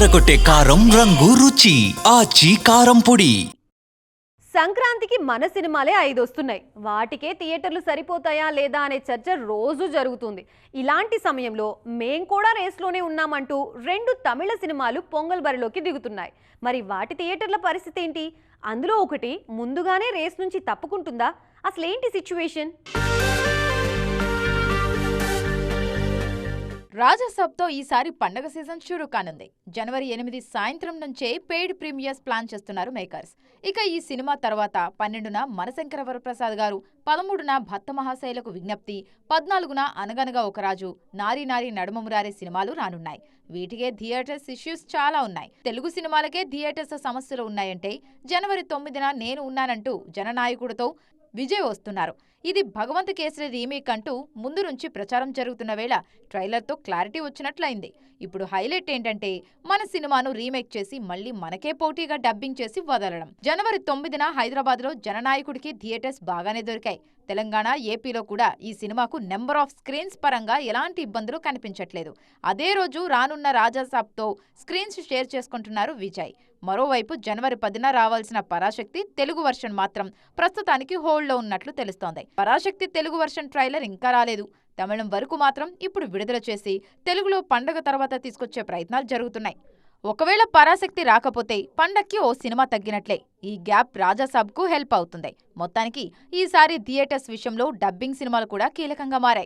అదరకొట్టే కారం రంగు రుచి ఆచి కారం పొడి. సంక్రాంతికి మన సినిమాలే 5 వస్తున్నాయి. వాటికే థియేటర్లు సరిపోతాయా లేదా అనే చర్చ రోజు జరుగుతుంది. ఇలాంటి సమయంలో మేం కూడా రేస్లోనే ఉన్నామంటూ 2 తమిళ సినిమాలు పొంగల్ బరిలోకి దిగుతున్నాయి. మరి వాటి థియేటర్ల పరిస్థితి ఏంటి? అందులో ఒకటి ముందుగానే రేస్ నుంచి తప్పుకుంటుందా? అసలేంటి సిచ్యువేషన్? రాజాసాబ్తో ఈసారి పండగ సీజన్ షురూ కానుంది. జనవరి 8 సాయంత్రం నుంచే పెయిడ్ ప్రీమియర్స్ ప్లాన్ చేస్తున్నారు మేకర్స్. ఇక ఈ సినిమా తర్వాత 12న మనశంకర వరప్రసాద్ గారు, 13న భక్త మహాశైలకు విజ్ఞప్తి, 14న అనగనగా ఒక రాజు, నారీ నారీ నడుమమురారే సినిమాలు రానున్నాయి. వీటికే థియేటర్స్ ఇష్యూస్ చాలా ఉన్నాయి. తెలుగు సినిమాలకే థియేటర్స్ సమస్యలు ఉన్నాయంటే జనవరి 9న నేను ఉన్నానంటూ జననాయకుడితో విజయ్ వస్తున్నారు. ఇది భగవంత్ కేసరి రీమేక్ అంటూ ముందు నుంచి ప్రచారం జరుగుతున్న వేళ ట్రైలర్తో క్లారిటీ వచ్చినట్లయింది. ఇప్పుడు హైలైట్ ఏంటంటే మన సినిమాను రీమేక్ చేసి మళ్లీ మనకే పోటీగా డబ్బింగ్ చేసి వదలడం. జనవరి 9న హైదరాబాద్లో జననాయకుడికి థియేటర్స్ బాగానే దొరికాయి. తెలంగాణ, ఏపీలో కూడా ఈ సినిమాకు నెంబర్ ఆఫ్ స్క్రీన్స్ పరంగా ఎలాంటి ఇబ్బందులు కనిపించట్లేదు. అదే రోజు రానున్న రాజాసాబ్తో స్క్రీన్స్ షేర్ చేసుకుంటున్నారు విజయ్. మరోవైపు జనవరి 10న రావాల్సిన పరాశక్తి తెలుగు వర్షన్ మాత్రం ప్రస్తుతానికి హోల్డ్లో ఉన్నట్లు తెలుస్తోంది. పరాశక్తి తెలుగు వర్షన్ ట్రైలర్ ఇంకా రాలేదు. తమిళం వరకు మాత్రం ఇప్పుడు విడుదల చేసి తెలుగులో పండగ తర్వాత తీసుకొచ్చే ప్రయత్నాలు జరుగుతున్నాయి. ఒకవేళ పరాశక్తి రాకపోతే పండక్కి ఓ సినిమా తగ్గినట్లే. ఈ గ్యాప్ రాజాసాబ్కు హెల్ప్ అవుతుంది. మొత్తానికి ఈసారి థియేటర్స్ విషయంలో డబ్బింగ్ సినిమాలు కూడా కీలకంగా మారాయి.